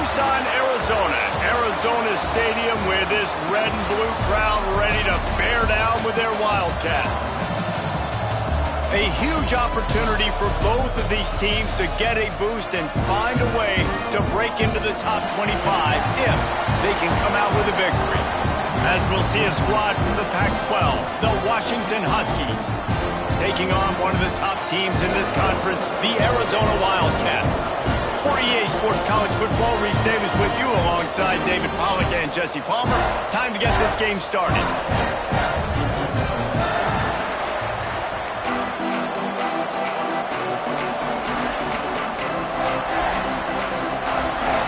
Tucson, Arizona. Arizona Stadium with this red and blue crowd ready to bear down with their Wildcats. A huge opportunity for both of these teams to get a boost and find a way to break into the top 25 if they can come out with a victory. As we'll see a squad from the Pac-12, the Washington Huskies, taking on one of the top teams in this conference, the Arizona Wildcats. For EA Sports College Football, Reese Davis with you alongside David Pollack and Jesse Palmer. Time to get this game started.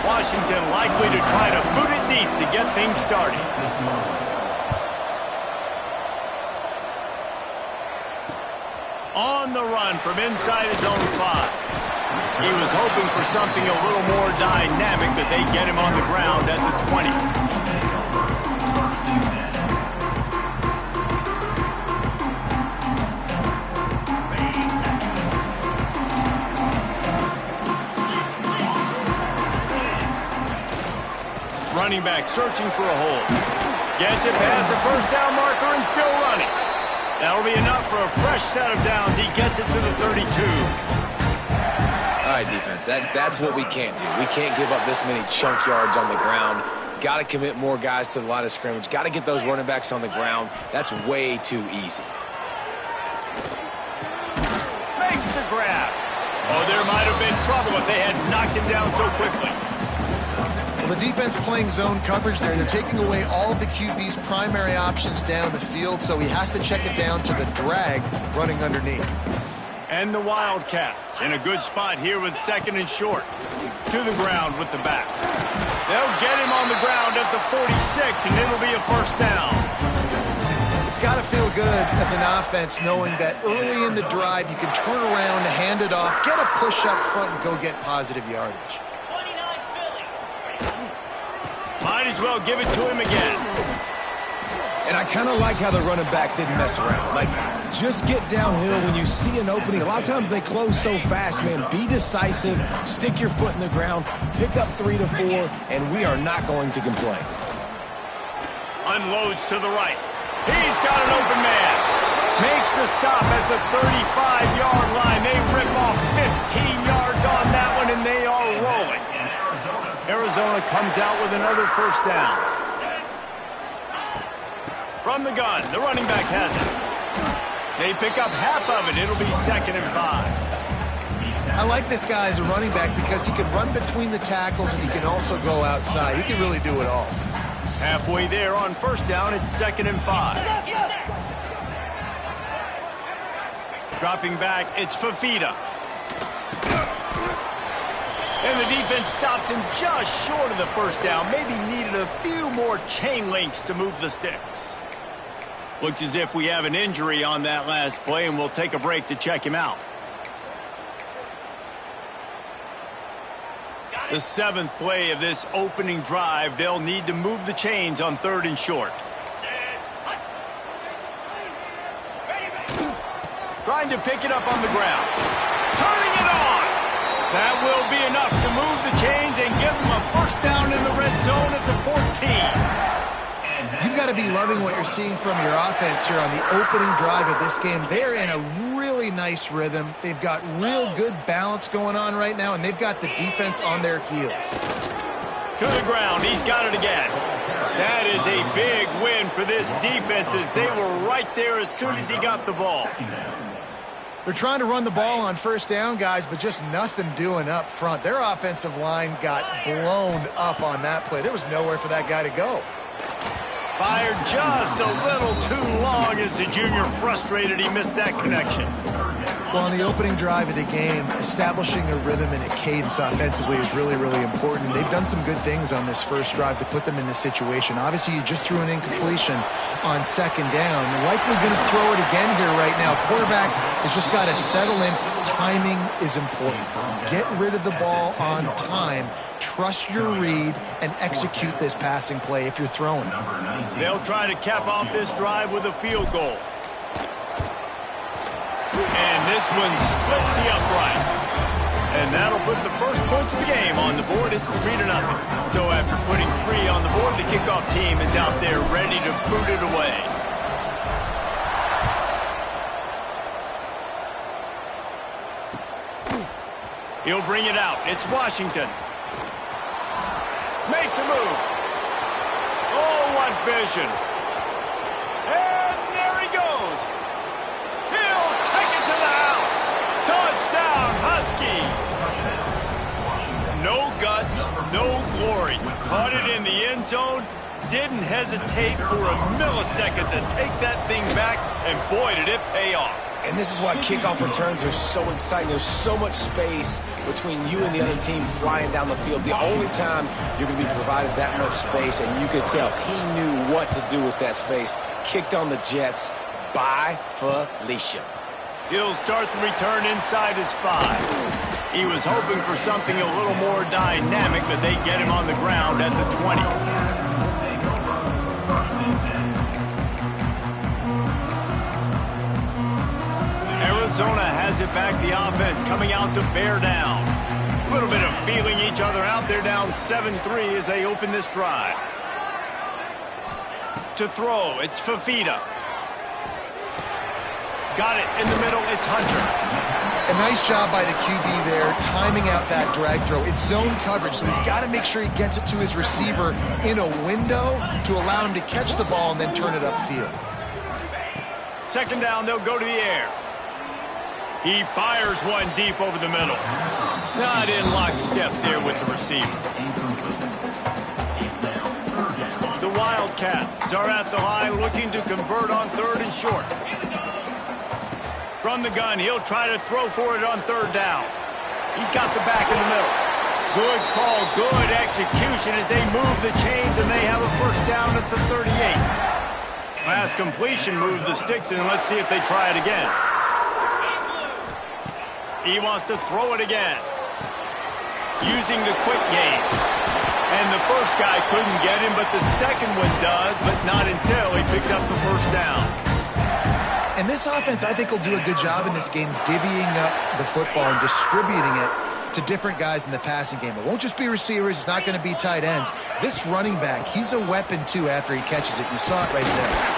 Washington likely to try to boot it deep to get things started. On the run from inside his own 5. He was hoping for something a little more dynamic, but they get him on the ground at the 20. Running back searching for a hole. Gets it past the first down marker and still running. That'll be enough for a fresh set of downs. He gets it to the 32. All right, defense, that's what we can't do. We can't give up this many chunk yards on the ground. Got to commit more guys to the line of scrimmage. Got to get those running backs on the ground. That's way too easy. Makes the grab. Oh, there might have been trouble if they had knocked him down so quickly. Well, the defense playing zone coverage there. They're taking away all of the QB's primary options down the field, so he has to check it down to the drag running underneath. And the Wildcats in a good spot here with second and short. To the ground with the back. They'll get him on the ground at the 46, and it'll be a first down. It's got to feel good as an offense knowing that early in the drive you can turn around, hand it off, get a push up front, and go get positive yardage. Might as well give it to him again. And I kind of like how the running back didn't mess around. Like, just get downhill when you see an opening. A lot of times they close so fast, man. Be decisive, stick your foot in the ground, pick up 3 to 4, and we are not going to complain. Unloads to the right. He's got an open man. Makes the stop at the 35-yard line. They rip off 15 yards on that one, and they are rolling. Arizona comes out with another first down. From the gun, the running back has it. They pick up half of it. It'll be 2nd and 5. I like this guy as a running back because he can run between the tackles and he can also go outside. He can really do it all. Halfway there on first down, it's 2nd and 5. Dropping back, it's Fafita. And the defense stops him just short of the first down. Maybe needed a few more chain links to move the sticks. Looks as if we have an injury on that last play, and we'll take a break to check him out. The 7th play of this opening drive, they'll need to move the chains on 3rd and short. Trying to pick it up on the ground. Turning it on. That will be enough to move the chains and give them a first down in the red zone at the 14. You've got to be loving what you're seeing from your offense here on the opening drive of this game. They're in a really nice rhythm. They've got real good balance going on right now, and they've got the defense on their heels. To the ground. He's got it again. That is a big win for this defense as they were right there as soon as he got the ball. They're trying to run the ball on first down, guys, but just nothing doing up front. Their offensive line got blown up on that play. There was nowhere for that guy to go. Fired just a little too long as the junior frustrated he missed that connection. Well, on the opening drive of the game, establishing a rhythm and a cadence offensively is really, really important. They've done some good things on this first drive to put them in this situation. Obviously, you just threw an incompletion on second down. Likely going to throw it again here right now. Quarterback has just got to settle in. Timing is important. Get rid of the ball on time. Trust your read and execute this passing play if you're throwing it. They'll try to cap off this drive with a field goal. And this one splits the uprights. And that'll put the first points of the game on the board. It's 3-0. So after putting 3 on the board, the kickoff team is out there ready to boot it away. He'll bring it out. It's Washington. Makes a move. Oh, what vision. And there he goes. He'll take it to the house. Touchdown, Huskies. No guts, no glory. Caught it in the end zone. Didn't hesitate for a millisecond to take that thing back. And boy, did it pay off. And this is why kickoff returns are so exciting. There's so much space between you and the other team flying down the field. The only time you're going to be provided that much space, and you could tell he knew what to do with that space. Kicked on the Jets by Felicia. He'll start the return inside his 5. He was hoping for something a little more dynamic, but they get him on the ground at the 20. Arizona has it back. The offense coming out to bear down. A little bit of feeling each other out. They're down 7-3 as they open this drive. To throw, it's Fafita. Got it in the middle. It's Hunter. A nice job by the QB there, timing out that drag throw. It's zone coverage, so he's got to make sure he gets it to his receiver in a window to allow him to catch the ball and then turn it upfield. Second down, they'll go to the air. He fires one deep over the middle. Not in lockstep there with the receiver. The Wildcats are at the line looking to convert on 3rd and short. From the gun, he'll try to throw for it on 3rd down. He's got the back in the middle. Good call, good execution as they move the chains, and they have a first down at the 38. Last completion moved the sticks, and let's see if they try it again. He wants to throw it again. Using the quick game. And the first guy couldn't get him, but the second one does, but not until he picks up the first down. And this offense, I think, will do a good job in this game divvying up the football and distributing it to different guys in the passing game. It won't just be receivers. It's not going to be tight ends. This running back, he's a weapon, too, after he catches it. You saw it right there.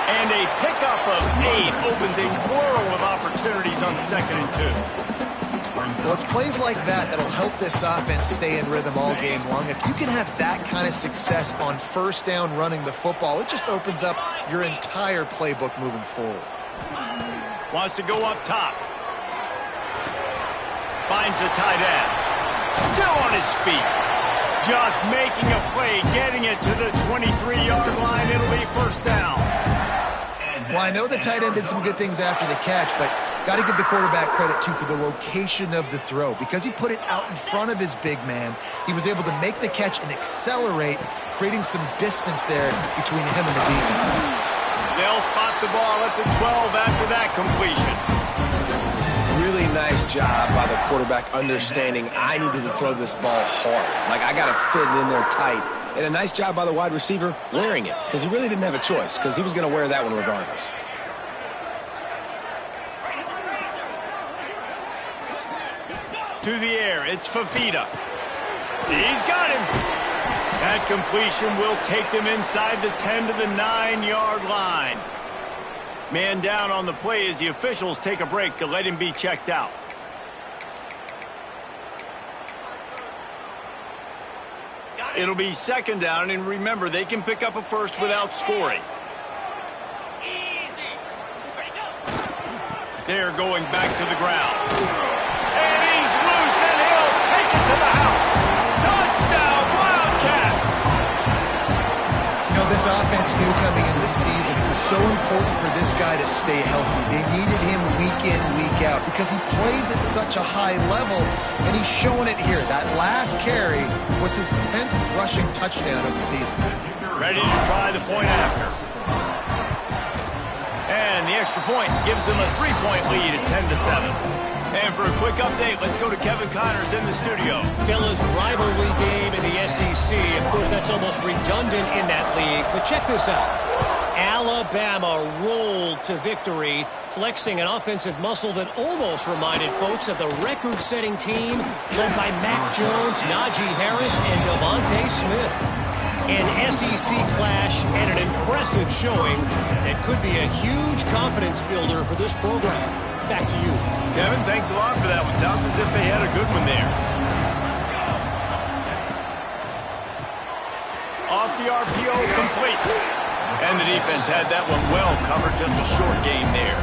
And a pickup of 8 opens a whirl of opportunities on 2nd and 2. Well, it's plays like that that'll help this offense stay in rhythm all game long. If you can have that kind of success on first down running the football, it just opens up your entire playbook moving forward. Wants to go up top. Finds the tight end. Still on his feet. Just making a play, getting it to the 23-yard line. It'll be first down. Well, I know the tight end did some good things after the catch, but got to give the quarterback credit, too, for the location of the throw. Because he put it out in front of his big man, he was able to make the catch and accelerate, creating some distance there between him and the defense. They'll spot the ball at the 12 after that completion. Really nice job by the quarterback understanding I needed to throw this ball hard. Like, I got to fit it in there tight. And a nice job by the wide receiver wearing it, because he really didn't have a choice, because he was going to wear that one regardless. To the air, it's Fafita. He's got him. That completion will take them inside the 10 to the 9-yard line. Man down on the play as the officials take a break to let him be checked out. It'll be second down, and remember, they can pick up a first without scoring. They're going back to the ground. And he's loose, and he'll take it to the house. Touchdown, Wildcats! You know, this offense knew coming into the season it was so important for this guy to stay healthy. They needed him week in, week out, because he plays at such a high level, and he's showing it here. That last carry was his 10th rushing touchdown of the season. Ready to try the point after. And the extra point gives them a 3-point lead at 10-7. And for a quick update, let's go to Kevin Connors in the studio. Fellas, rivalry game in the SEC. Of course, that's almost redundant in that league. But check this out. Alabama rolled to victory, flexing an offensive muscle that almost reminded folks of the record-setting team led by Mac Jones, Najee Harris, and Devontae Smith. An SEC clash and an impressive showing that could be a huge confidence builder for this program. Back to you. Kevin, thanks a lot for that one. Sounds as if they had a good one there. Off the RPO, complete. And the defense had that one well covered, just a short game there.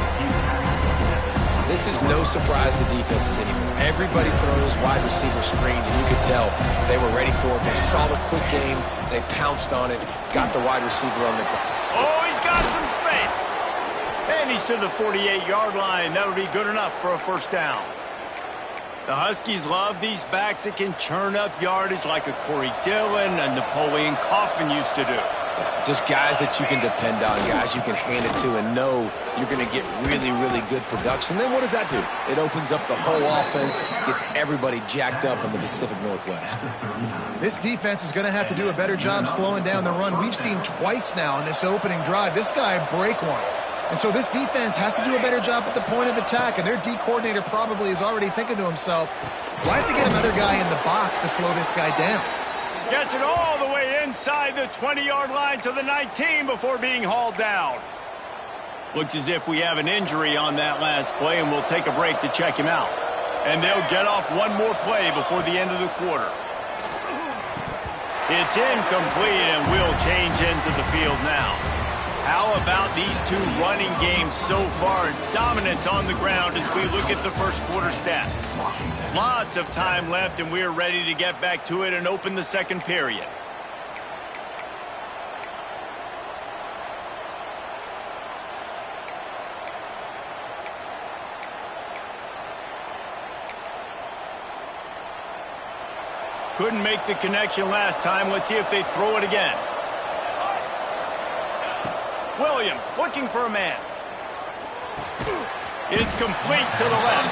This is no surprise to defenses anymore. Everybody throws wide receiver screens, and you could tell they were ready for it. They saw the quick game, they pounced on it, got the wide receiver on the ground. Oh, he's got some space. And he's to the 48-yard line. That'll be good enough for a first down. The Huskies love these backs that can churn up yardage like a Corey Dillon and Napoleon Kaufman used to do. Just guys that you can depend on, guys you can hand it to and know you're going to get really, really good production. Then what does that do? It opens up the whole offense, gets everybody jacked up in the Pacific Northwest. This defense is going to have to do a better job slowing down the run. We've seen twice now in this opening drive. This guy break one. And so this defense has to do a better job at the point of attack, and their D coordinator probably is already thinking to himself, do I have to get another guy in the box to slow this guy down? Gets it all the way inside the 20-yard line to the 19 before being hauled down. Looks as if we have an injury on that last play, and we'll take a break to check him out. And they'll get off one more play before the end of the quarter. It's incomplete, and we'll change into the field now. How about these two running games so far? Dominance on the ground as we look at the first quarter stats. Lots of time left, and we're ready to get back to it and open the second period. Couldn't make the connection last time. Let's see if they throw it again. Williams looking for a man. It's complete to the left.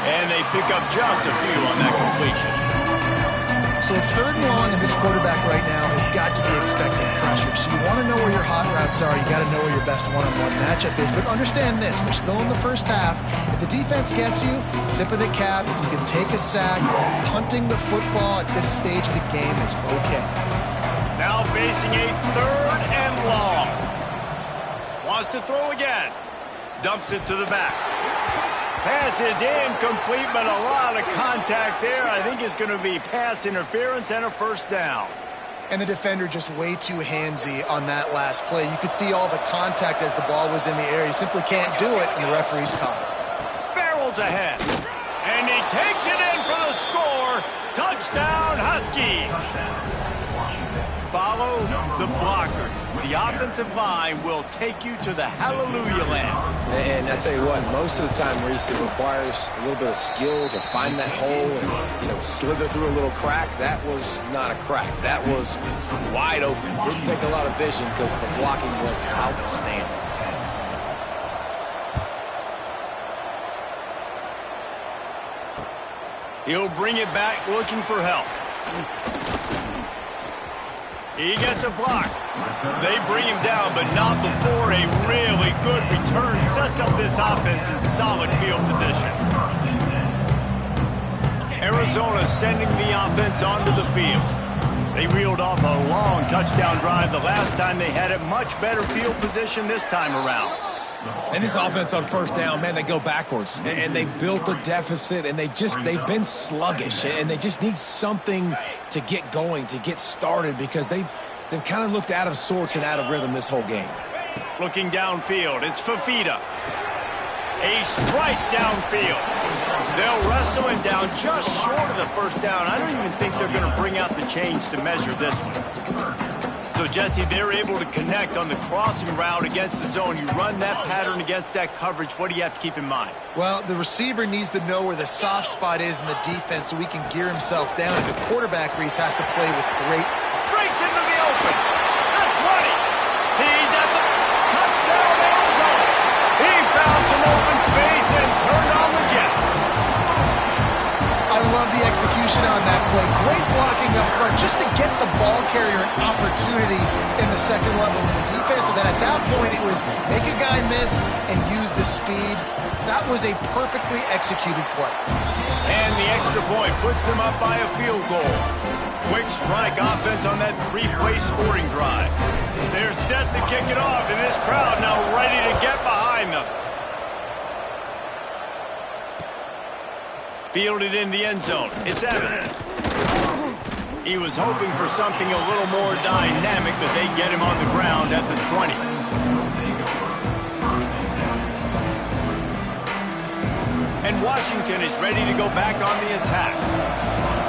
And they pick up just a few on that completion. So it's 3rd and long, and this quarterback right now has got to be expecting pressure. So you want to know where your hot routes are. You got to know where your best one-on-one matchup is. But understand this, we're still in the first half. If the defense gets you, tip of the cap, you can take a sack. Punting the football at this stage of the game is okay. Now facing a 3rd and long. Wants to throw again. Dumps it to the back. Pass is incomplete, but a lot of contact there. I think it's going to be pass interference and a first down. And the defender just way too handsy on that last play. You could see all the contact as the ball was in the air. He simply can't do it, and the referee's caught it. Barrels ahead. And he takes it in for the score. Touchdown, Huskies. Follow the blockers. The offensive line will take you to the hallelujah land. And I tell you what, most of the time, Reese, it requires a little bit of skill to find that hole and, slither through a little crack. That was not a crack. That was wide open. Didn't take a lot of vision because the blocking was outstanding. He'll bring it back looking for help. He gets a block. They bring him down, but not before a really good return sets up this offense in solid field position. Arizona sending the offense onto the field. They reeled off a long touchdown drive the last time. They had a much better field position this time around. And this offense on first down, man, they go backwards. And they've built a deficit, and they've been sluggish. And they just need something to get going, to get started, because they've kind of looked out of sorts and out of rhythm this whole game. Looking downfield, it's Fafita. A strike downfield. They'll wrestle him down just short of the first down. I don't even think they're going to bring out the chains to measure this one. So, Jesse, they're able to connect on the crossing route against the zone. You run that pattern against that coverage. What do you have to keep in mind? Well, the receiver needs to know where the soft spot is in the defense so he can gear himself down. And the quarterback, Reese, has to play with great... Breaks into the open. That's money. He's at the touchdown Arizona. He found some open space and turned on the Jets. I love the execution on that play. Great blocking up front just to get the ball carrier an opportunity in the second level of the defense. And then at that point, it was make a guy miss and use the speed. That was a perfectly executed play. And the extra point puts them up by a field goal. Quick strike offense on that three-play scoring drive. They're set to kick it off, and this crowd now ready to get behind them. Fielded in the end zone. It's Evans. He was hoping for something a little more dynamic, but they get him on the ground at the 20. And Washington is ready to go back on the attack.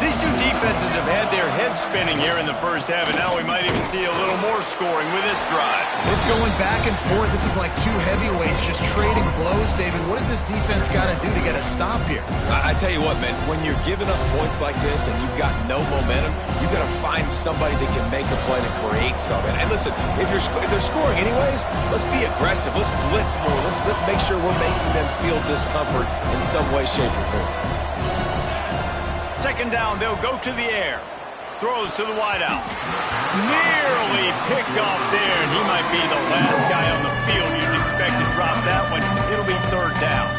These two defenses have had their heads spinning here in the first half, and now we might even see a little more scoring with this drive. It's going back and forth. This is like two heavyweights just trading blows, David. What does this defense got to do to get a stop here? I tell you what, man, when you're giving up points like this and you've got no momentum, you've got to find somebody that can make a play to create something. And listen, if they're scoring anyways, let's be aggressive. Let's blitz more. Let's make sure we're making them feel discomfort in some way, shape, or form. Second down, they'll go to the air. Throws to the wideout. Nearly picked off there, and he might be the last guy on the field you'd expect to drop that one. It'll be third down.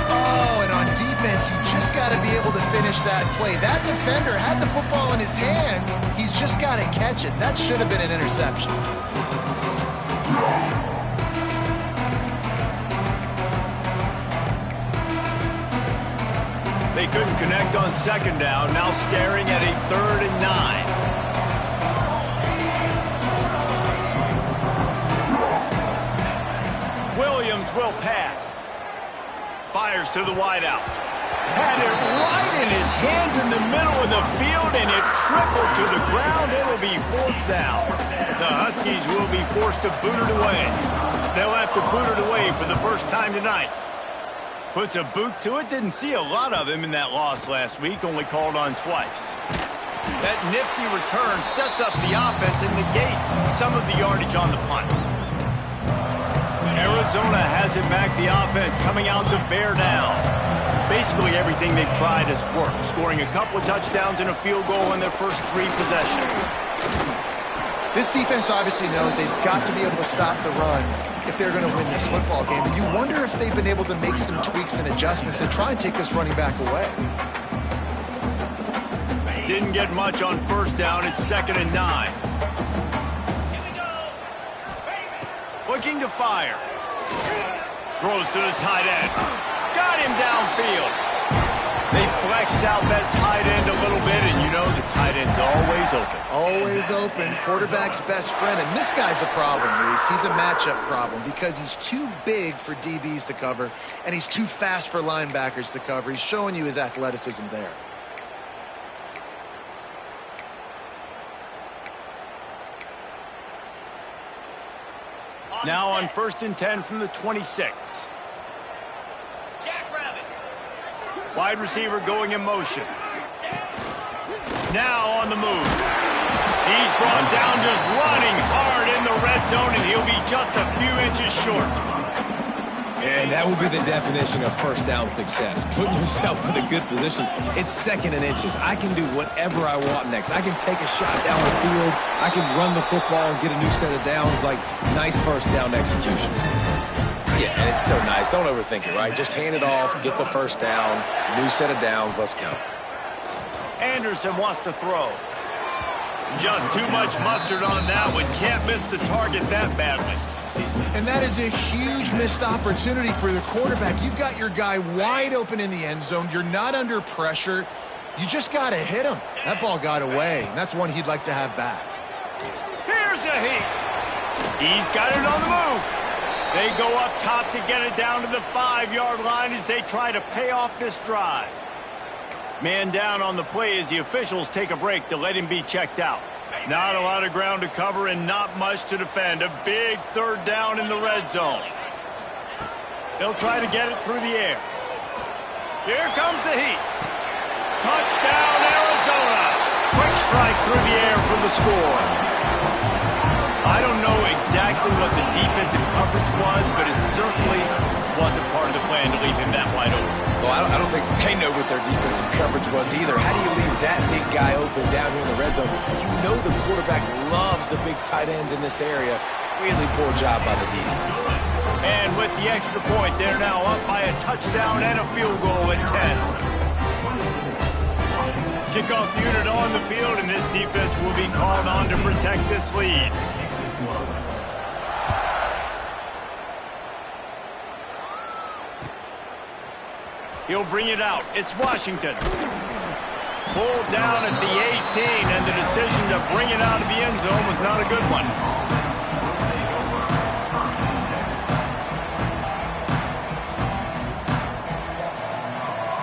Oh, and on defense, you just got to be able to finish that play. That defender had the football in his hands. He's just got to catch it. That should have been an interception. They couldn't connect on second down, now staring at a 3rd and 9. Williams will pass. Fires to the wideout. Had it right in his hands in the middle of the field, and it trickled to the ground. It'll be 4th down. The Huskies will be forced to boot it away. They'll have to boot it away for the first time tonight. Puts a boot to it. Didn't see a lot of him in that loss last week. Only called on twice. That nifty return sets up the offense and negates some of the yardage on the punt. Arizona has it back. The offense coming out to bear down. Basically everything they've tried has worked. Scoring a couple of touchdowns and a field goal in their first 3 possessions. This defense obviously knows they've got to be able to stop the run if they're going to win this football game. And you wonder if they've been able to make some tweaks and adjustments to try and take this running back away. Didn't get much on first down. It's 2nd and 9. Looking to fire. Throws to the tight end. Got him downfield. They flexed out that tight end a little bit, and you know the tight end's always open. Always open. Quarterback's best friend. And this guy's a problem, Reese. He's a matchup problem because he's too big for DBs to cover, and he's too fast for linebackers to cover. He's showing you his athleticism there. Now on 1st and 10 from the 26. Wide receiver going in motion. Now on the move. He's brought down just running hard in the red zone, and he'll be just a few inches short. And that will be the definition of first down success. Putting yourself in a good position. It's 2nd and inches. I can do whatever I want next. I can take a shot down the field. I can run the football and get a new set of downs. Like, nice first down execution. Yeah, and it's so nice. Don't overthink it, right? Just hand it off, get the first down, new set of downs, let's go. Anderson wants to throw. Just too much mustard on that one. Can't miss the target that badly. And that is a huge missed opportunity for the quarterback. You've got your guy wide open in the end zone. You're not under pressure. You just got to hit him. That ball got away, and that's one he'd like to have back. Here's a heat. He's got it on the move. They go up top to get it down to the 5-yard line as they try to pay off this drive. Man down on the play as the officials take a break to let him be checked out. Not a lot of ground to cover and not much to defend. A big 3rd down in the red zone. They'll try to get it through the air. Here comes the heat. Touchdown, Arizona. Quick strike through the air for the score. I don't know exactly what the defensive coverage was, but it certainly wasn't part of the plan to leave him that wide open. Well, I don't think they know what their defensive coverage was either. How do you leave that big guy open down here in the red zone? You know the quarterback loves the big tight ends in this area. Really poor job by the defense. And with the extra point, they're now up by a touchdown and a field goal at 10. Kickoff unit on the field, and this defense will be called on to protect this lead. He'll bring it out. It's Washington. Pulled down at the 18, and the decision to bring it out of the end zone was not a good one.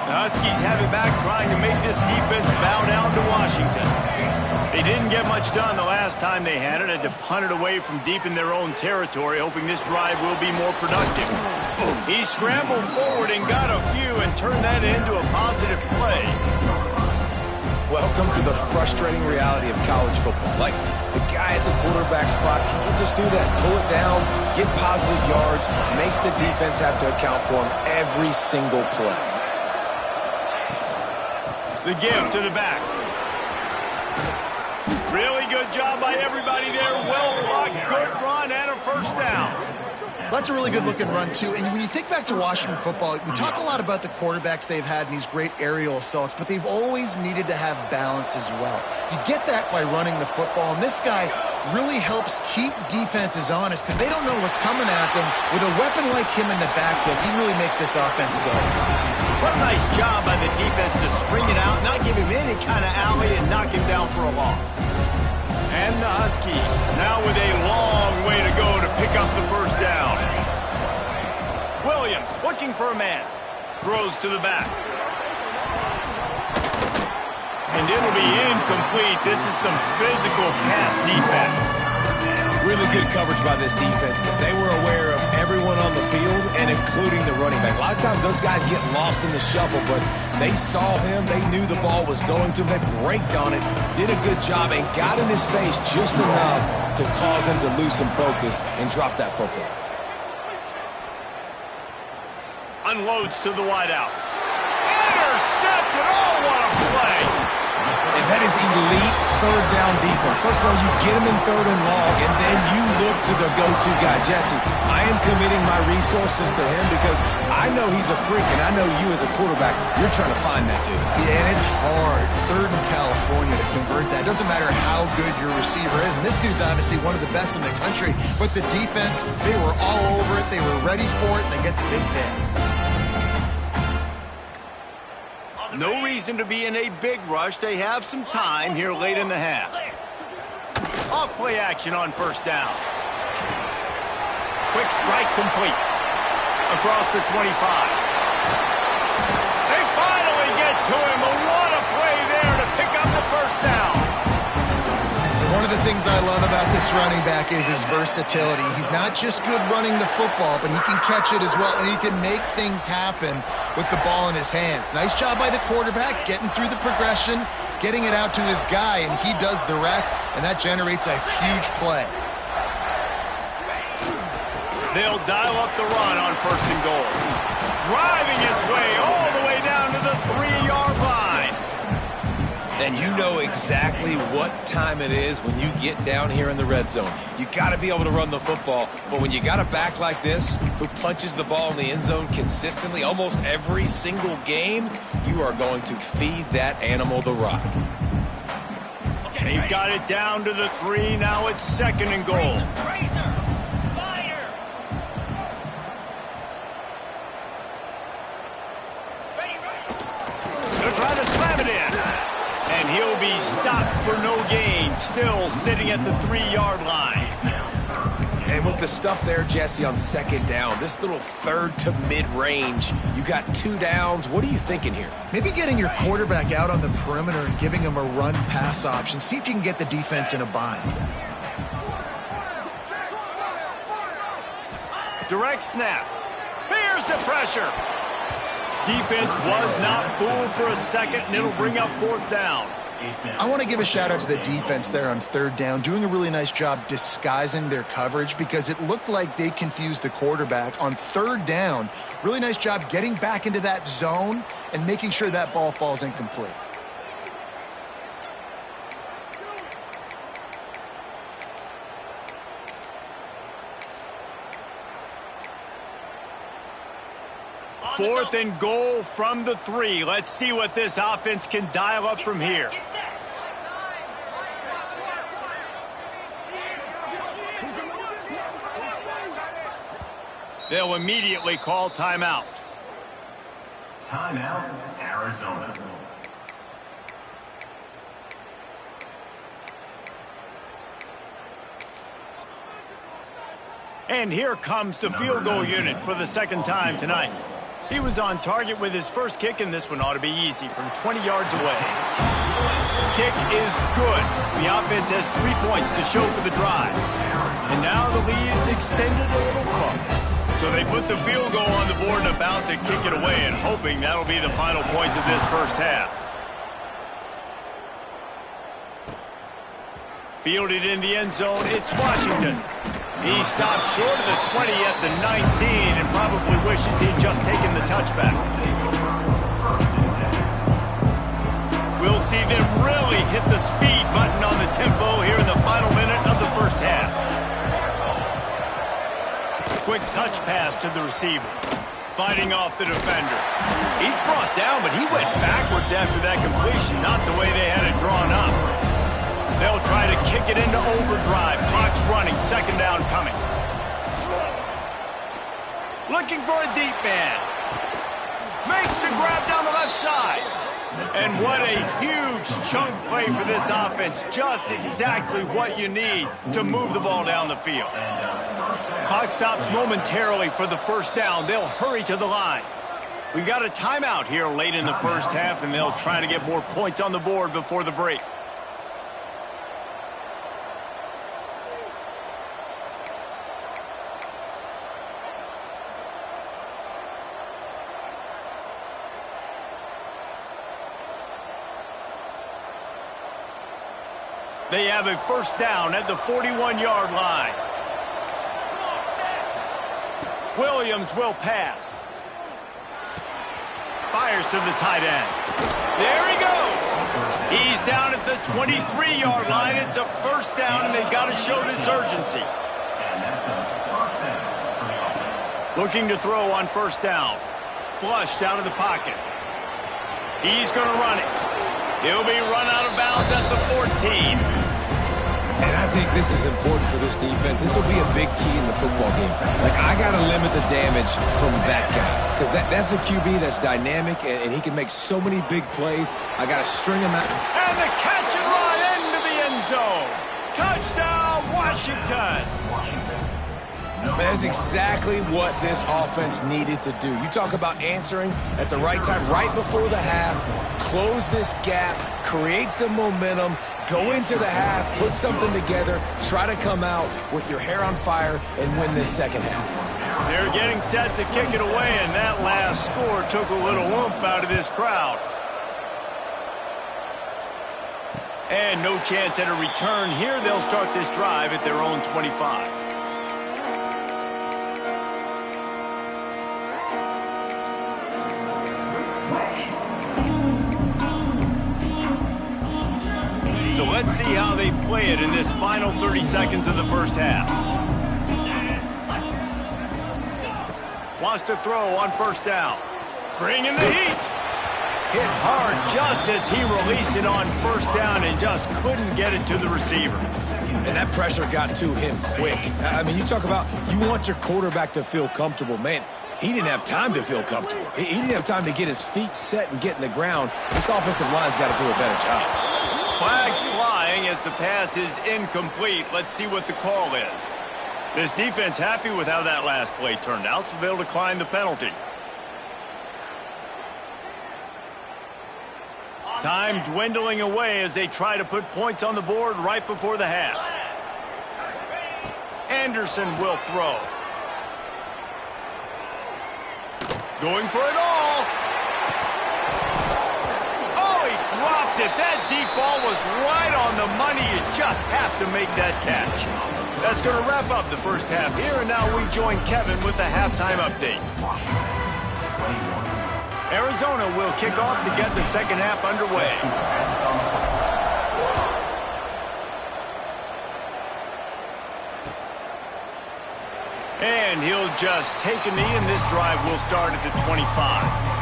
The Huskies have it back, trying to make this defense bow down to Washington. They didn't get much done the last time they had it. Had to punt it away from deep in their own territory, hoping this drive will be more productive. He scrambled forward and got a few and turned that into a positive play. Welcome to the frustrating reality of college football. Like, the guy at the quarterback spot, he will just do that. Pull it down, get positive yards, makes the defense have to account for him every single play. The give to the back. Really good job by everybody there. Well blocked, good run, and a first down. That's a really good-looking run, too. And when you think back to Washington football, we talk a lot about the quarterbacks they've had in these great aerial assaults, but they've always needed to have balance as well. You get that by running the football, and this guy really helps keep defenses honest because they don't know what's coming at them. With a weapon like him in the backfield, he really makes this offense go. What a nice job by the defense to string it out, not give him any kind of alley, and knock him down for a loss. And the Huskies now with a long way to go to pick up the first down. Williams looking for a man. Throws to the back. And it'll be incomplete. This is some physical pass defense. Really good coverage by this defense. That they were aware of everyone on the field and including the running back. A lot of times those guys get lost in the shuffle, but they saw him. They knew the ball was going to him. They braked on it, did a good job, and got in his face just enough to cause him to lose some focus and drop that football. Unloads to the wideout. Intercepted. Oh, what a play. And that is elite third down defense. First of all, you get him in third and long, and then you look to the go-to guy. Jesse, I am committing my resources to him because I know he's a freak, and I know you as a quarterback, you're trying to find that dude. Yeah, and it's hard. Third in California to convert that. It doesn't matter how good your receiver is. And this dude's obviously one of the best in the country. But the defense, they were all over it. They were ready for it, and they get the big pick. No reason to be in a big rush. They have some time here late in the half. Off play action on first down. Quick strike complete. Across the 25. They finally get to him. What a play there to pick up the first down. One of the things I love about this running back is his versatility. He's not just good running the football, but he can catch it as well, and he can make things happen with the ball in his hands. Nice job by the quarterback, getting through the progression, getting it out to his guy, and he does the rest, and that generates a huge play. They'll dial up the run on first and goal. Driving its way all the way down to the 3-yard line. And you know exactly what time it is when you get down here in the red zone. You got to be able to run the football, but when you got a back like this who punches the ball in the end zone consistently almost every single game, you are going to feed that animal the rock. They've got it down to the 3. Now it's second and goal. They'll try to slam it in. And he'll be stopped for no gain, still sitting at the 3-yard line. And with the stuff there, Jesse, on second down, this little third to mid-range, you got 2 downs. What are you thinking here? Maybe getting your quarterback out on the perimeter and giving him a run-pass option. See if you can get the defense in a bind. Direct snap. Here's the pressure. Defense was not fooled for a second, and it'll bring up fourth down. I want to give a shout out to the defense there on third down, doing a really nice job disguising their coverage because it looked like they confused the quarterback on third down. Really nice job getting back into that zone and making sure that ball falls incomplete. Fourth and goal from the 3. Let's see what this offense can dial up from here. They'll immediately call timeout. Timeout, Arizona. And here comes the field goal unit for the second time tonight. He was on target with his first kick, and this one ought to be easy from 20 yards away. Kick is good. The offense has 3 points to show for the drive. And now the lead is extended a little further. So they put the field goal on the board and about to kick it away, and hoping that'll be the final points of this first half. Fielded in the end zone, it's Washington. He stopped short of the 20 at the 19 and probably wishes he'd just taken the touchback. We'll see them really hit the speed button on the tempo here in the final minute of the first half. Quick touch pass to the receiver. Fighting off the defender. He's brought down, but he went backwards after that completion, not the way they had it drawn up. They'll try to kick it into overdrive. Clock's running. Second down coming. Looking for a deep man. Makes the grab down the left side. And what a huge chunk play for this offense. Just exactly what you need to move the ball down the field. Clock stops momentarily for the first down. They'll hurry to the line. We got a timeout here late in the first half, and they'll try to get more points on the board before the break. They have a first down at the 41-yard line. Williams will pass. Fires to the tight end. There he goes. He's down at the 23-yard line. It's a first down, and they've got to show this urgency. Looking to throw on first down. Flushed out of the pocket. He's going to run it. He'll be run out of bounds at the 14. And I think this is important for this defense. This will be a big key in the football game. Like, I got to limit the damage from that guy. Because that's a QB that's dynamic, and he can make so many big plays. I got to string him out. And the catch and run into the end zone. Touchdown, Washington. That's exactly what this offense needed to do. You talk about answering at the right time, right before the half, close this gap, create some momentum, go into the half, put something together, try to come out with your hair on fire and win this second half. They're getting set to kick it away, and that last score took a little oomph out of this crowd. And no chance at a return here. They'll start this drive at their own 25. So let's see how they play it in this final 30 seconds of the first half. Wants to throw on first down. Bringing the heat. Hit hard just as he released it on first down and just couldn't get it to the receiver. And that pressure got to him quick. I mean, you talk about you want your quarterback to feel comfortable. Man, he didn't have time to feel comfortable. He didn't have time to get his feet set and get in the ground. This offensive line's got to do a better job. Flags flying as the pass is incomplete. Let's see what the call is. This defense happy with how that last play turned out, so they'll decline the penalty. Time dwindling away as they try to put points on the board right before the half. Anderson will throw. Going for it all. Oh, he dropped it. That deep ball was right on the money. You just have to make that catch. That's going to wrap up the first half here, and now we join Kevin with the halftime update. Arizona will kick off to get the second half underway. And he'll just take a knee, and this drive will start at the 25.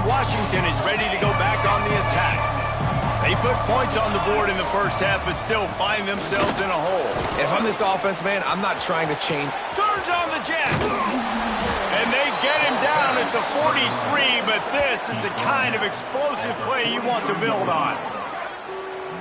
Washington is ready to go back on the attack. They put points on the board in the first half, but still find themselves in a hole. If I'm this offense, man, I'm not trying to change. Turns on the Jets. And they get him down at the 43, but this is the kind of explosive play you want to build on.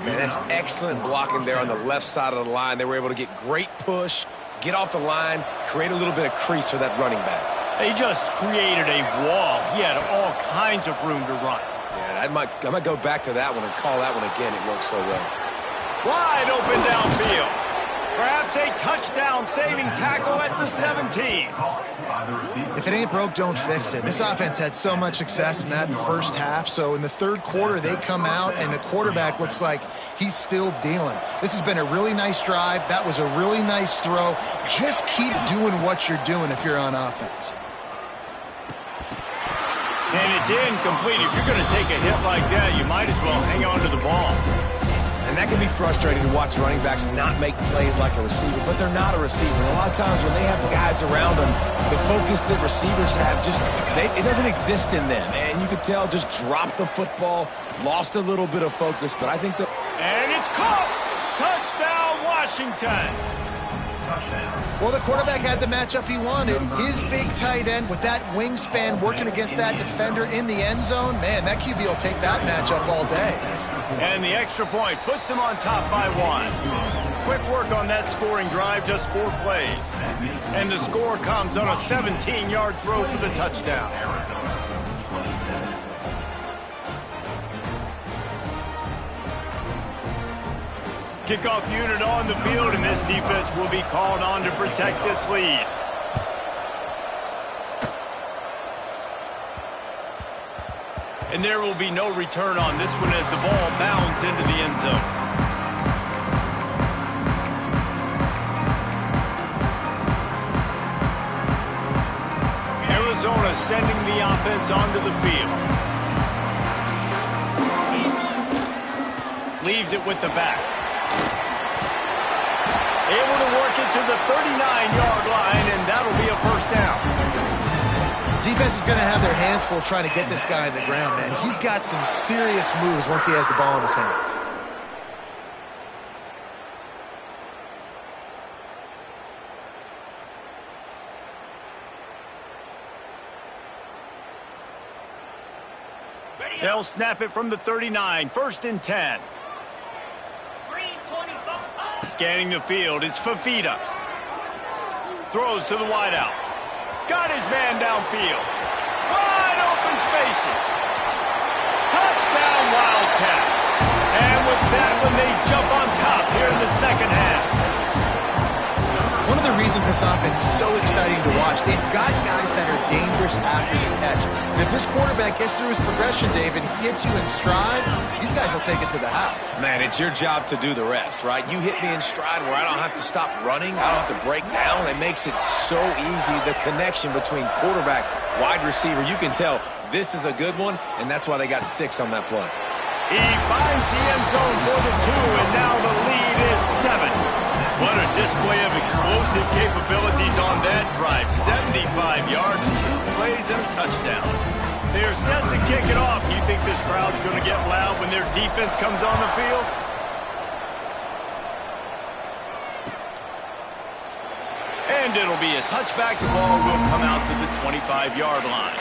Man, that's excellent blocking there on the left side of the line. They were able to get great push, get off the line, create a little bit of crease for that running back. They just created a wall. He had all kinds of room to run. Yeah, I might go back to that one and call that one again. It worked so well. Wide open downfield. Perhaps a touchdown-saving tackle at the 17. If it ain't broke, don't fix it. This offense had so much success in that first half, so in the third quarter they come out and the quarterback looks like he's still dealing. This has been a really nice drive. That was a really nice throw. Just keep doing what you're doing if you're on offense. And it's incomplete. If you're going to take a hit like that, you might as well hang on to the ball. And that can be frustrating to watch running backs not make plays like a receiver, but they're not a receiver. A lot of times when they have the guys around them, the focus that receivers have, it doesn't exist in them. And you could tell just dropped the football, lost a little bit of focus, but I think that... And it's caught! Touchdown, Washington! Well, the quarterback had the matchup he wanted. His big tight end with that wingspan working against that defender in the end zone. Man, that QB will take that matchup all day. And the extra point puts them on top by 1. Quick work on that scoring drive, just 4 plays. And the score comes on a 17-yard throw for the touchdown. Kickoff unit on the field, and this defense will be called on to protect this lead. And there will be no return on this one as the ball bounds into the end zone. Arizona sending the offense onto the field. Leaves it with the back. Able to work it to the 39-yard line, and that'll be a first down. Defense is going to have their hands full trying to get this guy in the ground, man. He's got some serious moves once he has the ball in his hands. They'll snap it from the 39, 1st and 10. Scanning the field, it's Fafita. Throws to the wideout. Got his man downfield. Wide open spaces. Touchdown, Wildcats. And with that one, they jump on top here in the second half. One of the reasons this offense is so exciting to watch, they've got guys that are dangerous after the catch. And if this quarterback gets through his progression, Dave, and he hits you in stride, these guys will take it to the house. Man, it's your job to do the rest, right? You hit me in stride where I don't have to stop running. I don't have to break down. It makes it so easy. The connection between quarterback, wide receiver, you can tell this is a good one, and that's why they got 6 on that play. He finds the end zone for the 2, and now the lead is 7. What a display of explosive capabilities on that drive. 75 yards, 2 plays, and a touchdown. They're set to kick it off. Do you think this crowd's going to get loud when their defense comes on the field? And it'll be a touchback. The ball will come out to the 25-yard line.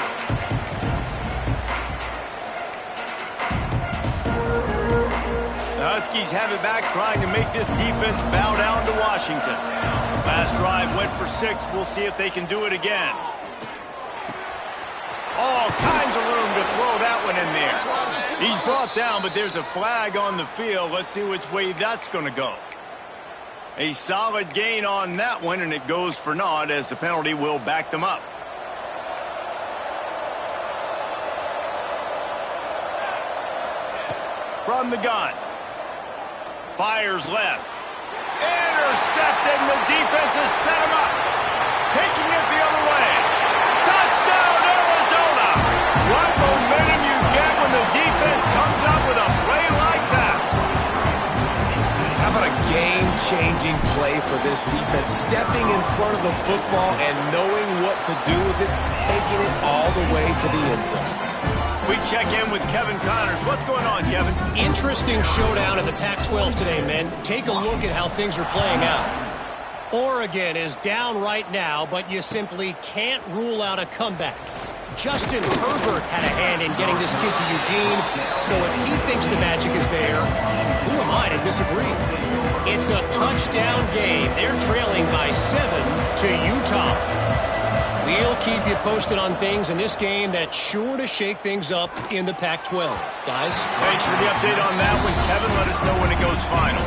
The Huskies have it back, trying to make this defense bow down to Washington. Last drive went for 6. We'll see if they can do it again. All kinds of room to throw that one in there. He's brought down, but there's a flag on the field. Let's see which way that's going to go. A solid gain on that one, and it goes for naught as the penalty will back them up. From the gun. Fires left. Intercepting. The defense has set him up. Taking it the other way. Touchdown, Arizona! What momentum you get when the defense comes up with a play like that. How about a game-changing play for this defense? Stepping in front of the football and knowing what to do with it, taking it all the way to the end zone. We check in with Kevin Connors. What's going on, Kevin? Interesting showdown in the Pac-12 today, men. Take a look at how things are playing out. Oregon is down right now, but you simply can't rule out a comeback. Justin Herbert had a hand in getting this kid to Eugene, so if he thinks the magic is there, who am I to disagree? It's a touchdown game. They're trailing by 7 to Utah. We'll keep you posted on things in this game that's sure to shake things up in the Pac-12. Guys? Thanks for the update on that one, Kevin. Let us know when it goes final.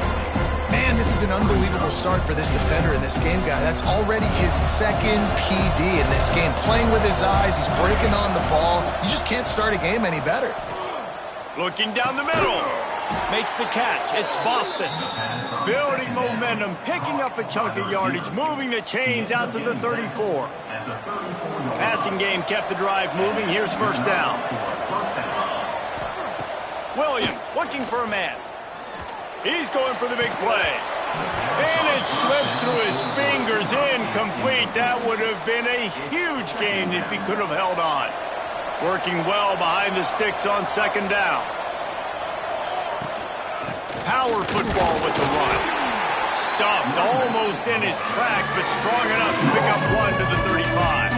Man, this is an unbelievable start for this defender in this game, guy. That's already his second PD in this game. Playing with his eyes, he's breaking on the ball. You just can't start a game any better. Looking down the middle. Makes the catch. It's Boston. Building momentum, picking up a chunk of yardage, moving the chains out to the 34. Passing game kept the drive moving. Here's first down. Williams looking for a man. He's going for the big play. And it slips through his fingers. Incomplete. That would have been a huge gain if he could have held on. Working well behind the sticks on second down. Power football with the run. Stuffed almost in his tracks, but strong enough to pick up one to the 35.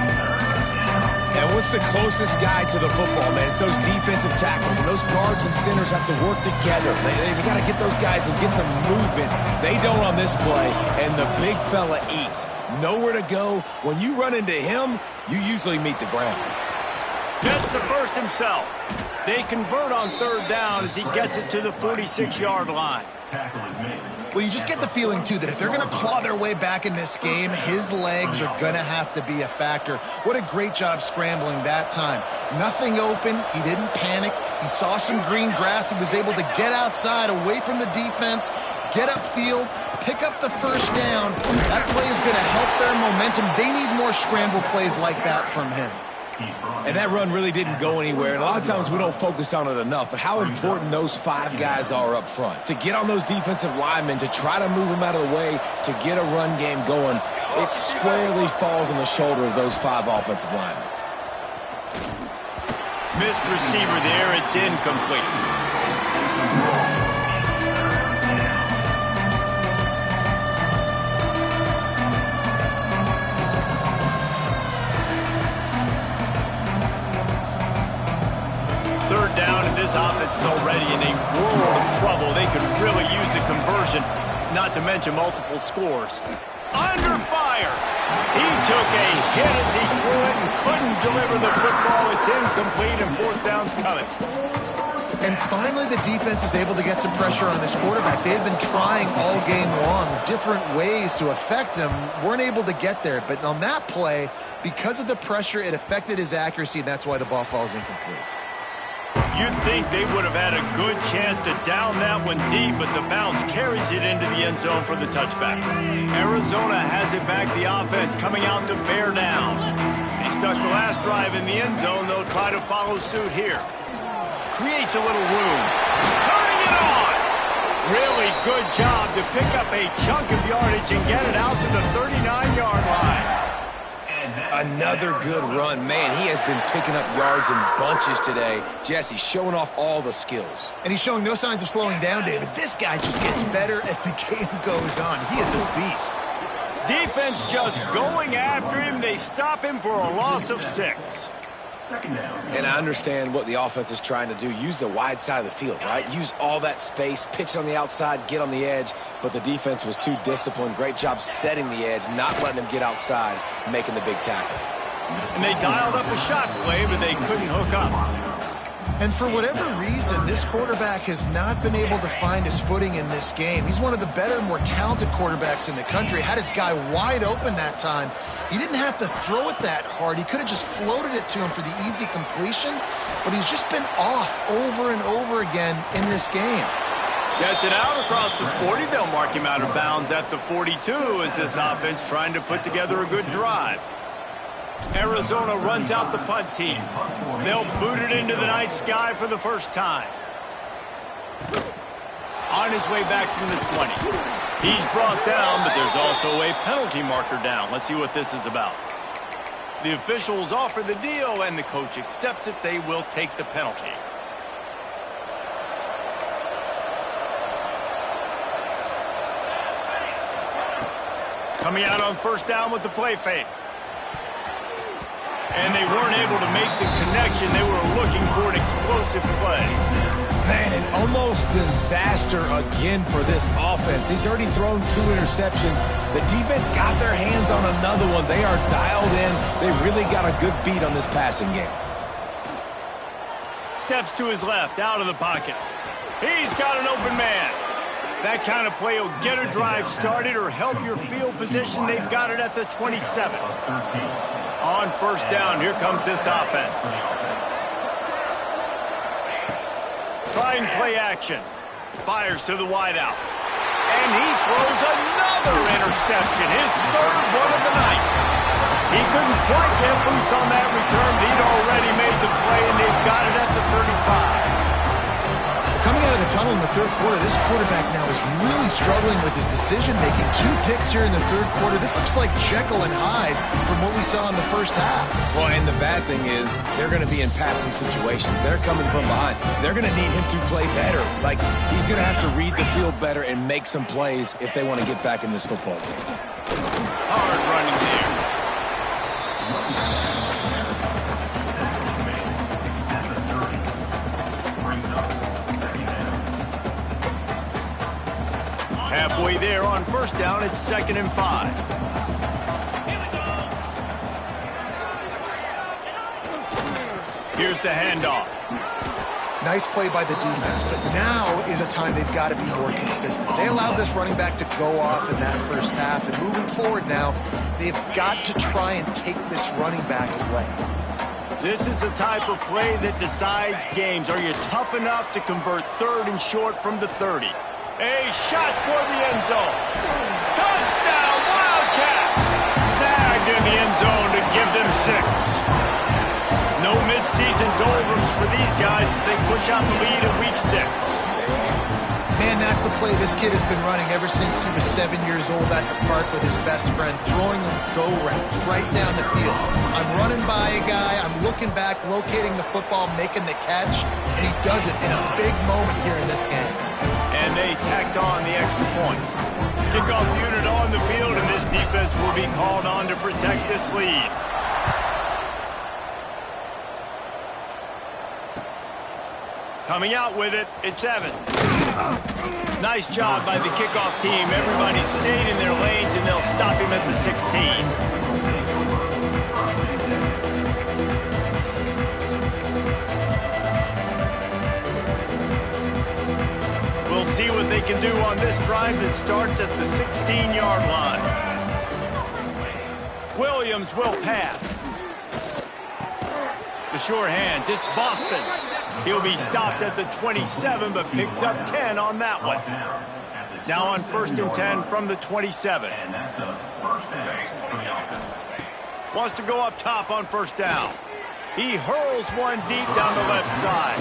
And what's the closest guy to the football, man? It's those defensive tackles, and those guards and centers have to work together. They got to get those guys and get some movement. They don't on this play, and the big fella eats. Nowhere to go. When you run into him, you usually meet the ground. Gets the first himself. They convert on third down as he gets it to the 46-yard line. Well, you just get the feeling, too, that if they're going to claw their way back in this game, his legs are going to have to be a factor. What a great job scrambling that time. Nothing open. He didn't panic. He saw some green grass. He was able to get outside, away from the defense, get upfield, pick up the first down. That play is going to help their momentum. They need more scramble plays like that from him. And that run really didn't go anywhere. And a lot of times we don't focus on it enough. But how important those 5 guys are up front. To get on those defensive linemen, to try to move them out of the way, to get a run game going, it squarely falls on the shoulder of those 5 offensive linemen. Missed receiver there. It's incomplete. Third down, and this offense is already in a world of trouble. They could really use a conversion, not to mention multiple scores. Under fire. He took a hit as he threw it and couldn't deliver the football. It's incomplete, and fourth down's coming. And finally, the defense is able to get some pressure on this quarterback. They had been trying all game long different ways to affect him, weren't able to get there. But on that play, because of the pressure, it affected his accuracy, and that's why the ball falls incomplete. You'd think they would have had a good chance to down that one deep, but the bounce carries it into the end zone for the touchback. Arizona has it back, the offense coming out to bear down. He stuck the last drive in the end zone. They'll try to follow suit here. Creates a little room. Turning it on! Really good job to pick up a chunk of yardage and get it out to the 39-yard line. Another good run. Man, he has been picking up yards in bunches today. Jesse showing off all the skills. And he's showing no signs of slowing down, David. This guy just gets better as the game goes on. He is a beast. Defense just going after him. They stop him for a loss of 6. And I understand what the offense is trying to do. Use the wide side of the field, right? Use all that space, pitch on the outside, get on the edge. But the defense was too disciplined. Great job setting the edge, not letting him get outside, making the big tackle. And they dialed up a shot play, but they couldn't hook up. And for whatever reason, this quarterback has not been able to find his footing in this game. He's one of the better, more talented quarterbacks in the country. Had his guy wide open that time. He didn't have to throw it that hard. He could have just floated it to him for the easy completion, but he's just been off over and over again in this game. Gets it out across the 40. They'll mark him out of bounds at the 42 as this offense trying to put together a good drive. Arizona runs out the punt team. They'll boot it into the night sky for the first time. On his way back from the 20. He's brought down, but there's also a penalty marker down. Let's see what this is about. The officials offer the deal, and the coach accepts it. They will take the penalty. Coming out on first down with the play fake. And they weren't able to make the connection. They were looking for an explosive play. Man, an almost disaster again for this offense. He's already thrown 2 interceptions. The defense got their hands on another one. They are dialed in. They really got a good beat on this passing game. Steps to his left, out of the pocket. He's got an open man. That kind of play will get a drive started or help your field position. They've got it at the 27. On first down, here comes this offense. Trying play action. Fires to the wideout. And he throws another interception, his 3rd one of the night. He couldn't quite get loose on that return, but he'd already made the play, and they've got it at the 35. Coming out of the tunnel in the 3rd quarter, this quarterback now is really struggling with his decision-making. 2 picks here in the 3rd quarter. This looks like Jekyll and Hyde from what we saw in the first half. Well, and the bad thing is they're going to be in passing situations. They're coming from behind. They're going to need him to play better. Like, he's going to have to read the field better and make some plays if they want to get back in this football game. Hard running there. Halfway there on first down, it's 2nd and 5. Here's the handoff. Nice play by the defense, but now is a time they've got to be more consistent. They allowed this running back to go off in that first half, and moving forward now, they've got to try and take this running back away. This is the type of play that decides games. Are you tough enough to convert 3rd and short from the 30? A shot toward the end zone. Touchdown, Wildcats! Snagged in the end zone to give them 6. No midseason doldrums for these guys as they push out the lead in Week 6. Man, that's a play this kid has been running ever since he was 7 years old at the park with his best friend, throwing them go routes right down the field. I'm running by a guy, I'm looking back, locating the football, making the catch, and he does it in a big moment here in this game. And they tacked on the extra point. Kickoff unit on the field, and this defense will be called on to protect this lead. Coming out with it, it's Evans. Nice job by the kickoff team. Everybody stayed in their lanes, and they'll stop him at the 16. We'll see what they can do on this drive that starts at the 16-yard line. Williams will pass. The sure hands, it's Boston. He'll be stopped at the 27, but picks up 10 on that one. Now on 1st and 10 from the 27. Wants to go up top on first down. He hurls one deep down the left side.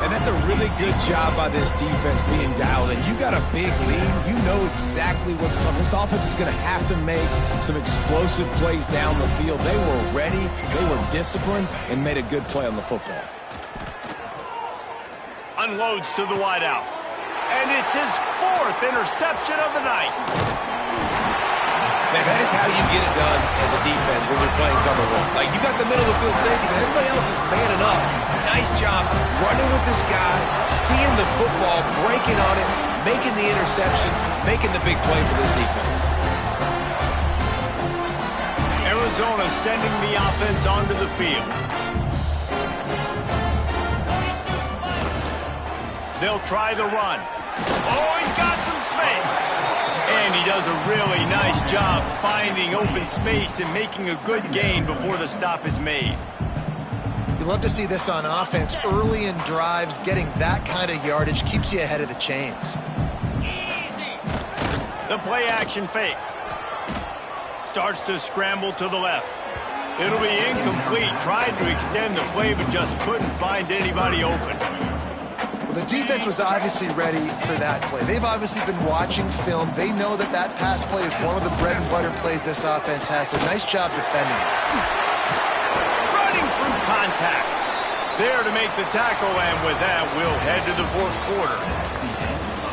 And that's a really good job by this defense being dialed in. You got a big lead. You know exactly what's coming. This offense is going to have to make some explosive plays down the field. They were ready, they were disciplined, and made a good play on the football. Unloads to the wideout. And it's his 4th interception of the night. Man, that is how you get it done as a defense when you're playing cover 1. Like, you got the middle of the field safety, but everybody else is manning up. Nice job running with this guy, seeing the football, breaking on it, making the interception, making the big play for this defense. Arizona sending the offense onto the field. They'll try the run. Oh, he's got some space. And he does a really nice job finding open space and making a good gain before the stop is made. You love to see this on offense. Early in drives, getting that kind of yardage keeps you ahead of the chains. The play action fake. Starts to scramble to the left. It'll be incomplete. Tried to extend the play, but just couldn't find anybody open. Well, the defense was obviously ready for that play. They've obviously been watching film. They know that that pass play is one of the bread and butter plays this offense has, so nice job defending it. Running through contact. There to make the tackle, and with that, we'll head to the fourth quarter.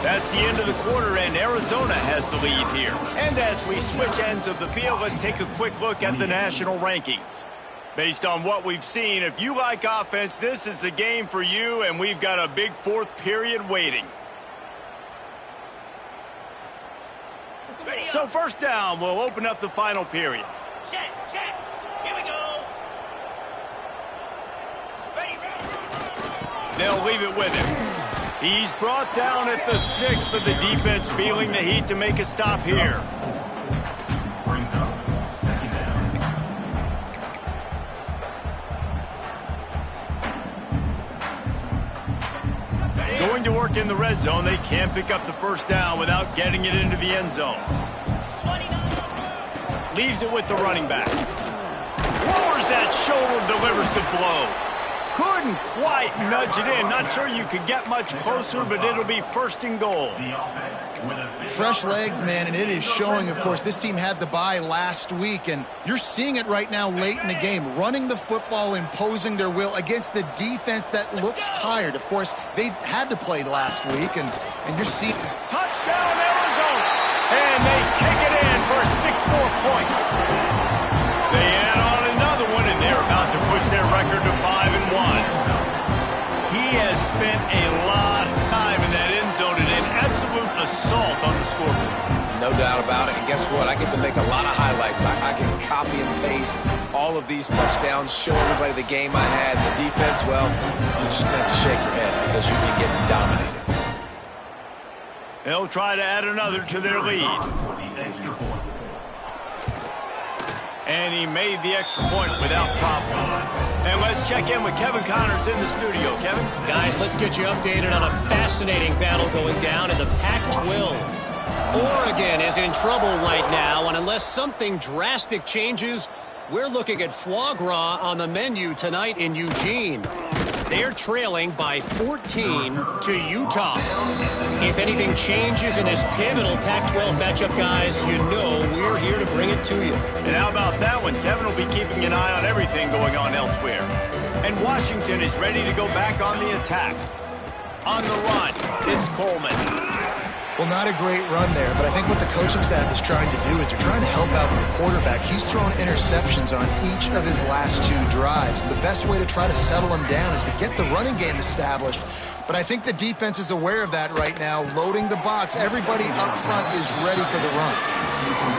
That's the end of the quarter, and Arizona has the lead here. And as we switch ends of the field, let's take a quick look at the national rankings. Based on what we've seen, if you like offense, this is the game for you, and we've got a big fourth period waiting. So first down, we'll open up the final period. Check. Here we go. Ready. They'll leave it with him. He's brought down at the 6, but the defense feeling the heat to make a stop here. Going to work in the red zone. They can't pick up the first down without getting it into the end zone. Leaves it with the running back. Lowers that shoulder, delivers the blow. Couldn't quite nudge it in. Not sure you could get much closer, but it'll be first and goal. Fresh legs, man, and it is showing, of course. This team had the bye last week, and you're seeing it right now late in the game. Running the football, imposing their will against the defense that looks tired. Of course, they had to play last week, and you're seeing... Touchdown, Arizona! And they take it in for 6 more points. They add on another one, and they're about to push their record to 5-1. He has spent a lot of time in that end zone and an absolute assault on the scoreboard. No doubt about it. And guess what? I get to make a lot of highlights. I can copy and paste all of these touchdowns, show everybody the game I had. The defense, well, you're just going to have to shake your head because you've been getting dominated. They'll try to add another to their lead. And he made the extra point without problem. And let's check in with Kevin Connors in the studio. Kevin? Guys, let's get you updated on a fascinating battle going down in the Pac-12. Oregon is in trouble right now, and unless something drastic changes, we're looking at foie gras on the menu tonight in Eugene. They're trailing by 14 to Utah. If anything changes in this pivotal Pac-12 matchup, guys, you know we're here to bring it to you. And how about that one? Kevin will be keeping an eye on everything going on elsewhere. And Washington is ready to go back on the attack. On the run, it's Coleman. Well, not a great run there, but I think what the coaching staff is trying to do is they're trying to help out their quarterback. He's thrown interceptions on each of his last 2 drives. The best way to try to settle him down is to get the running game established. But I think the defense is aware of that right now, loading the box. Everybody up front is ready for the run.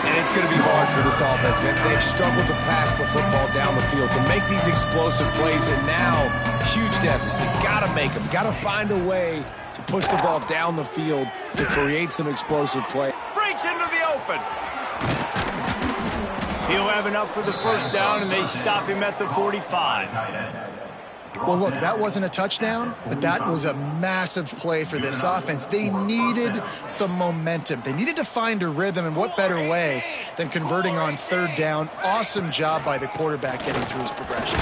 And it's going to be hard for this offense, man. They've struggled to pass the football down the field, to make these explosive plays, and now, huge deficit. Got to make them. Got to find a way to push the ball down the field to create some explosive play. Breaks into the open. He'll have enough for the first down, and they stop him at the 45. Well, look, that wasn't a touchdown, but that was a massive play for this offense. They needed some momentum. They needed to find a rhythm, and what better way than converting on 3rd down. Awesome job by the quarterback getting through his progression.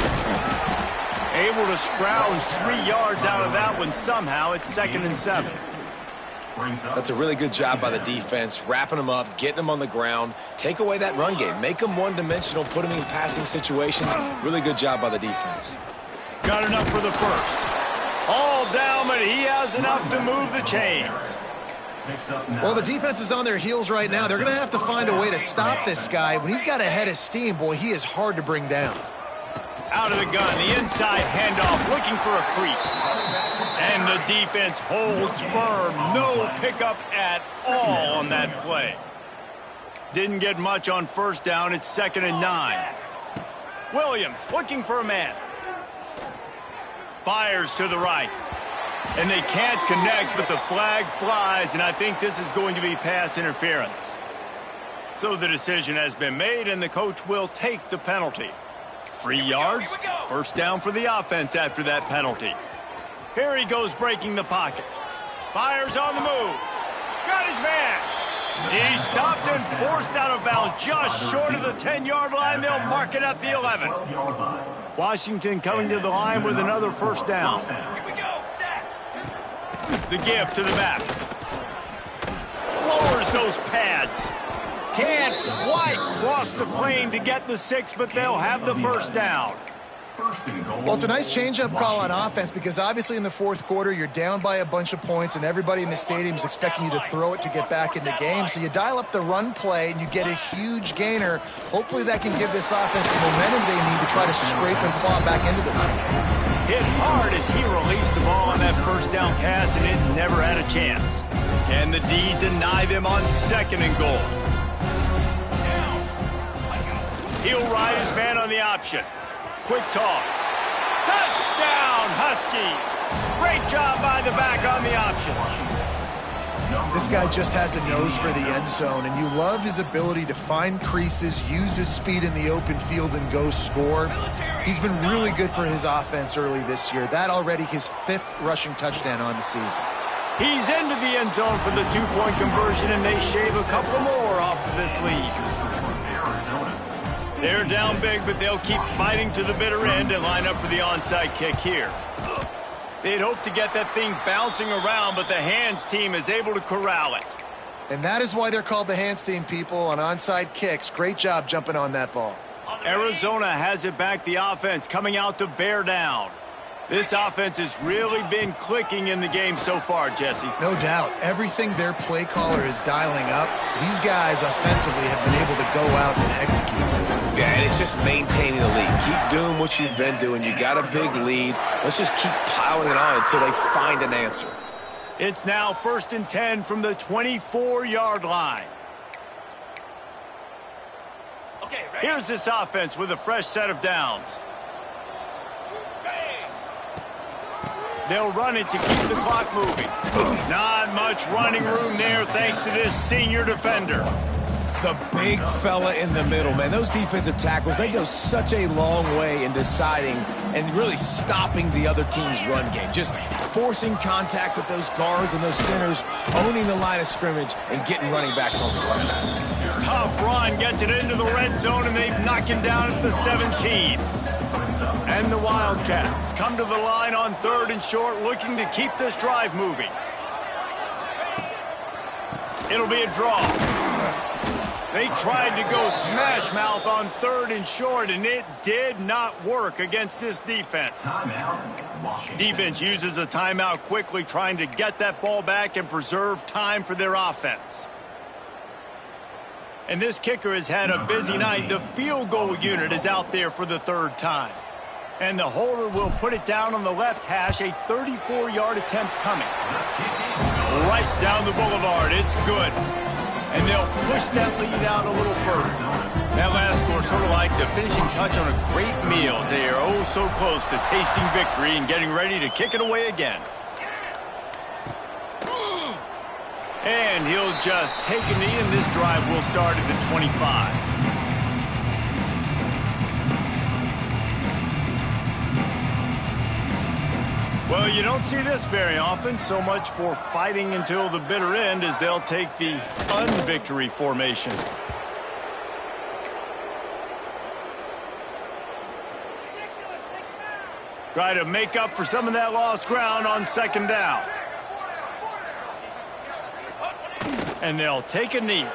Able to scrounge 3 yards out of that one somehow. It's 2nd and 7. That's a really good job by the defense, wrapping them up, getting them on the ground, take away that run game, make them one-dimensional, put them in passing situations. Really good job by the defense. Got enough for the first. All down, but he has enough to move the chains. Well, the defense is on their heels right now. They're going to have to find a way to stop this guy. When he's got a head of steam, boy, he is hard to bring down. Out of the gun, the inside handoff, looking for a crease. And the defense holds firm. No pickup at all on that play. Didn't get much on first down. It's 2nd and 9. Williams looking for a man. Fires to the right. And they can't connect, but the flag flies, and I think this is going to be pass interference. So the decision has been made, and the coach will take the penalty. 3 yards, first down for the offense after that penalty. Here he goes breaking the pocket. Fires on the move. Got his man. He stopped and forced out of bounds just short of the 10-yard line. They'll mark it at the 11. Washington coming to the line with another first down. Here we go. Set. The give to the back. Lowers those pads. Can't quite cross the plane to get the 6, but they'll have the first down. Well, it's a nice change-up call on offense because obviously in the fourth quarter, you're down by a bunch of points and everybody in the stadium is expecting you to throw it to get back in the game. So you dial up the run play and you get a huge gainer. Hopefully that can give this offense the momentum they need to try to scrape and claw back into this one. Hit hard as he released the ball on that first down pass, and it never had a chance. Can the D deny them on 2nd and goal? He'll ride his man on the option. Quick toss. Touchdown, Huskies. Great job by the back on the option. This guy just has a nose for the end zone, and you love his ability to find creases, use his speed in the open field, and go score. He's been really good for his offense early this year. That already his 5th rushing touchdown on the season. He's into the end zone for the 2-point conversion, and they shave a couple more off of this lead. They're down big, but they'll keep fighting to the bitter end and line up for the onside kick here. They'd hope to get that thing bouncing around, but the hands team is able to corral it. And that is why they're called the hands team, people, on onside kicks. Great job jumping on that ball. Arizona has it back, the offense coming out to bear down. This offense has really been clicking in the game so far, Jesse. No doubt. Everything their play caller is dialing up, these guys offensively have been able to go out and execute. Yeah, and it's just maintaining the lead. Keep doing what you've been doing. You got a big lead. Let's just keep piling it on until they find an answer. It's now 1st and 10 from the 24-yard line. Okay, ready? Here's this offense with a fresh set of downs. They'll run it to keep the clock moving. Not much running room there thanks to this senior defender. The big fella in the middle, man. Those defensive tackles, they go such a long way in deciding and really stopping the other team's run game. Just forcing contact with those guards and those centers, owning the line of scrimmage, and getting running backs on the ground. Tough run, gets it into the red zone, and they knock him down at the 17. And the Wildcats come to the line on 3rd and short, looking to keep this drive moving. It'll be a draw. They tried to go smash mouth on 3rd and short, and it did not work against this defense. Defense uses a timeout quickly, trying to get that ball back and preserve time for their offense. And this kicker has had a busy night. The field goal unit is out there for the 3rd time. And the holder will put it down on the left hash, a 34-yard attempt coming. Right down the boulevard, it's good. And they'll push that lead out a little further. That last score sort of like the finishing touch on a great meal. They are oh so close to tasting victory and getting ready to kick it away again. And he'll just take a knee, and this drive will start at the 25. Well, you don't see this very often. So much for fighting until the bitter end as they'll take the unvictory formation. Try to make up for some of that lost ground on 2nd down. And they'll take a knee.